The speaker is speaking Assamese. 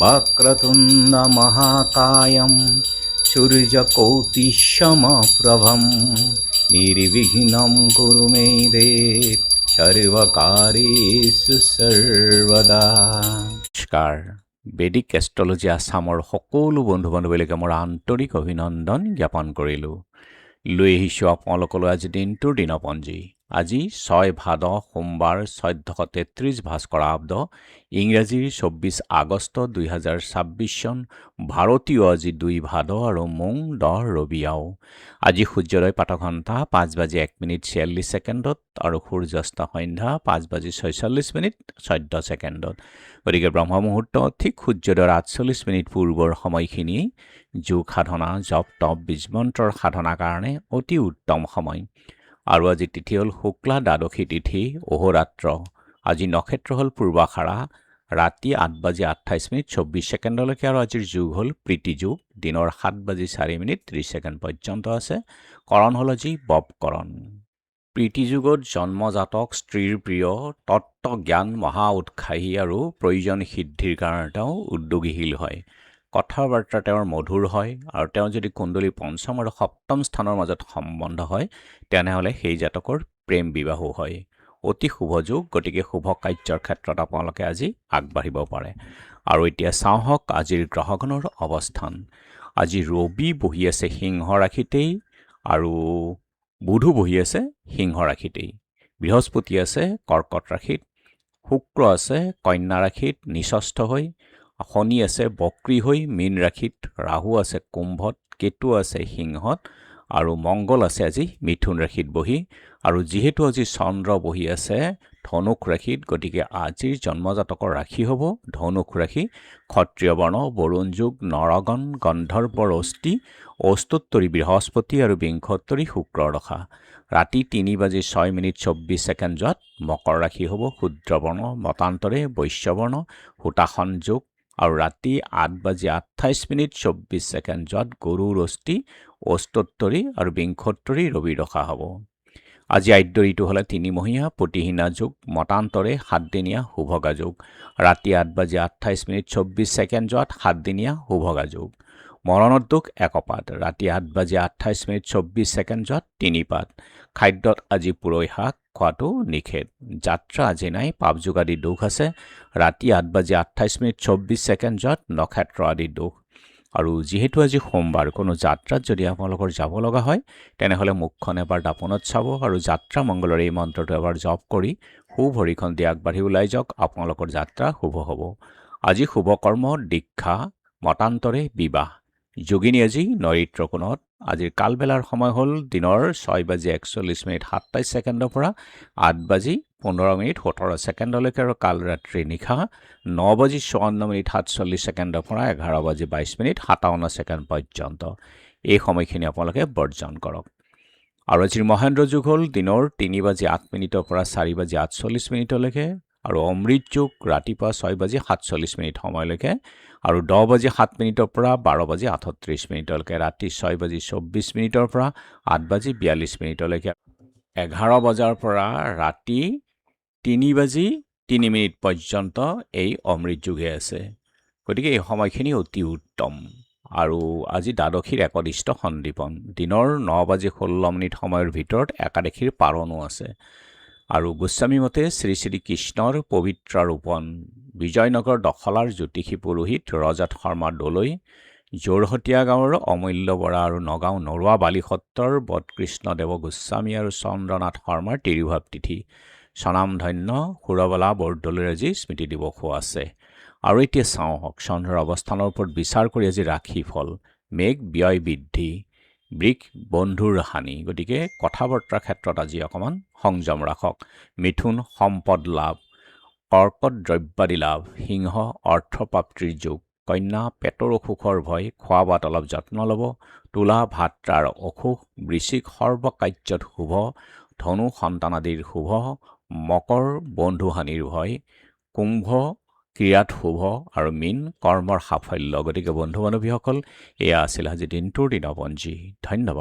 वक्रतुण्ड महाकायं सूर्यकोटिसमप्रभं निर्विघ्नं कुरु मे देव सर्वकार्येषु सर्वदा। নমস্কাৰ, বেদিক এষ্ট্ৰলজি আছামৰ সকলো বন্ধু বান্ধৱীলৈকে মোৰ আন্তৰিক অভিনন্দন জ্ঞাপন কৰিলোঁ। লৈ আহিছোঁ আপোনালোকলৈ আজি দিনটোৰ দিনপঞ্জী। আজি 6 ভাদ সোমবাৰ 1433 ভাস্কৰাব্দ, ইংৰাজীৰ 24 আগষ্ট 2026 চন, ভাৰতীয় আজি 2 ভাদ আৰু মোং 10 ৰবিয়াও। আজি সূৰ্যোদয় প্ৰাতঃঘণ্টা 5:01:46 আৰু সূৰ্যাস্ত সন্ধ্যা 5:46:14। গতিকে ব্ৰহ্ম মুহূৰ্ত ঠিক সূৰ্যোদয়ৰ 48 পূৰ্বৰ সময়খিনি যোগ সাধনা, জপ তপ, বীজমন্ত্ৰৰ সাধনাৰ কাৰণে অতি উত্তম সময়। আৰু আজি তিথি হ'ল শুক্লা দ্বাদশী তিথি, অহোৰাত্ৰ। আজি নক্ষত্ৰ হ'ল পূৰ্বাষাঢ়া, ৰাতি 8:28:24 আৰু আজিৰ যুগ হ'ল প্ৰীতি যুগ, দিনৰ 7:04:30 পৰ্যন্ত আছে। কৰণ হ'ল আজি ববকৰণ। প্ৰীতি যুগত জন্মজাতক স্ত্ৰীৰ প্ৰিয়, তত্ত্ব জ্ঞান মহা উৎসাহী আৰু প্ৰয়োজন সিদ্ধিৰ কাৰণে তেওঁ উদ্যোগীশীল হয়। কথা বাৰ্তা তেওঁৰ মধুৰ হয় আৰু তেওঁ যদি কুণ্ডলী পঞ্চম আৰু সপ্তম স্থানৰ মাজত সম্বন্ধ হয় তেনেহ'লে সেই জাতকৰ প্ৰেম বিবাহো হয়। অতি শুভ যুগ, গতিকে শুভ কাৰ্যৰ ক্ষেত্ৰত আপোনালোকে আজি আগবাঢ়িব পাৰে। আৰু এতিয়া চাওঁহক আজিৰ গ্ৰহগণৰ অৱস্থান। আজি ৰবি বহি আছে সিংহ ৰাশিতেই আৰু বুধো বহি আছে সিংহ ৰাশিতেই। বৃহস্পতি আছে কৰ্কট ৰাশিত, শুক্ৰ আছে কন্যা ৰাশিত নিচস্থ হৈ, শনি আছে বক্ৰী হৈ মীন ৰাশিত, ৰাহু আছে কুম্ভত, কেতু আছে সিংহত আৰু মংগল আছে আজি মিথুন ৰাশিত বহি। আৰু যিহেতু আজি চন্দ্ৰ বহি আছে ধনুক ৰাশিত, গতিকে আজিৰ জন্মজাতকৰ ৰাশি হ'ব ধনুক ৰাশি। ক্ষত্ৰিয় বৰ্ণ, বৰুণ যুগ, নৰগণ, গন্ধৰ্বৰ অস্থি, অষ্টোত্তৰী বৃহস্পতি আৰু বিংশোত্তৰী শুক্ৰৰ দশা। ৰাতি 3:06:24 মকৰ ৰাশি হ'ব শূদ্ৰবৰ্ণ, মতান্তৰে বৈশ্যবৰ্ণ, হুতাসন যুগ। আৰু ৰাতি 8:28:24 গৰুৰ অস্থি, অষ্টোত্তৰী আৰু বিংশোত্তৰী ৰবিৰ দশা হ'ব। আজি আদ্য ঋতু হ'লে 3মহীয়া প্ৰতিহীনা যুগ, মতান্তৰে 7দিনীয়া শুভগা যুগ। ৰাতি 8:28:24 7দিনীয়া শুভগা যুগ। মৰণোদ্যোগ একপাত, ৰাতি 8:28:24 3 পাত। খাদ্যত আজি পুৰৈ শাক খোৱাটো নিষেধ। যাত্ৰা আজি নাই, পাপযোগ আদি দোষ আছে। ৰাতি 8:28:24 নক্ষত্ৰ আদি দোষ। আৰু যিহেতু আজি সোমবাৰ, কোনো যাত্ৰাত যদি আপোনালোকৰ যাব লগা হয় তেনেহ'লে মুখখন এবাৰ দাপোনত চাব আৰু যাত্ৰা মংগলৰ এই মন্ত্ৰটো এবাৰ জপ কৰি সু ভৰিখন দি আগবাঢ়ি ওলাই যাওক, আপোনালোকৰ যাত্ৰা শুভ হ'ব। আজি শুভ কৰ্ম দীক্ষা, মতান্তৰে বিবাহ। যোগিনী আজি নৈৰিত্ৰ কোণত। আজিৰ কালবেলাৰ সময় হ'ল দিনৰ 6:41:27 পৰা 8:15:17 আৰু কাল ৰাত্ৰি নিশা 9:54:47 পৰা 11:22:57 পৰ্যন্ত। এই সময়খিনি আপোনালোকে বৰ্জন কৰক। আৰু আজিৰ মহেন্দ্ৰ যুগ হ'ল দিনৰ 3:08 পৰা 4:48 আৰু অমৃত যুগ ৰাতিপুৱা 6:47 সময়লৈকে আৰু 10:07 পৰা 12:38 ৰাতি 6:24 পৰা 8:42 11 বজাৰ পৰা ৰাতি 3:03 পৰ্যন্ত এই অমৃত যুগে আছে। গতিকে এই সময়খিনি অতি উত্তম। আৰু আজি দ্বাদশীৰ একদিষ্ট সন্দীপন, দিনৰ 9:16 সময়ৰ ভিতৰত একাদশীৰ পাৰণো আছে। আৰু গোস্বামী মতে শ্ৰী শ্ৰী কৃষ্ণৰ পবিত্ৰ ৰোপণ, বিজয়নগৰ দখলাৰ জ্যোতিষী পুৰোহিত ৰজত শৰ্মা দলৈ, যোৰহতীয়া গাঁৱৰ অমূল্য বৰা আৰু নগাঁও নৰোৱা বালিসত্ৰৰ বটকৃষ্ণদেৱ গোস্বামী আৰু চন্দ্ৰনাথ শৰ্মাৰ তিৰুভাৱ তিথি। স্বনামধন্য সুৰবালা বৰদলৈৰ আজি স্মৃতি দিৱসো আছে। আৰু এতিয়া চাওঁহক চন্দ্ৰৰ অৱস্থানৰ ওপৰত বিচাৰ কৰি আজি ৰাশিফল। মেঘ ব্যয় বৃদ্ধি, বৃষ বন্ধুৰ হানি, গতিকে কথা বতৰাৰ ক্ষেত্ৰত আজি অকণমান সংযম ৰাখক। মিথুন সম্পদ লাভ, কৰ্কট দ্ৰব্যাদি লাভ, সিংহ অৰ্থপ্ৰাপ্তিৰ যোগ, কন্যা পেটৰ অসুখৰ ভয়, খোৱা বোৱাত অলপ যত্ন ল'ব, তুলা ভাত্ৰাৰ অসুখ, বৃশ্চিক সৰ্বকাৰ্যত শুভ, ধনু সন্তান আদিৰ শুভ, মকৰ বন্ধুহানিৰ ভয়, কুম্ভ ক্ৰীড়াত শুভ আৰু মীন কৰ্মৰ সাফল্য। গতিকে বন্ধু বান্ধৱীসকল, এয়া আছিল আজি দিনটোৰ দিনপঞ্জী। ধন্যবাদ।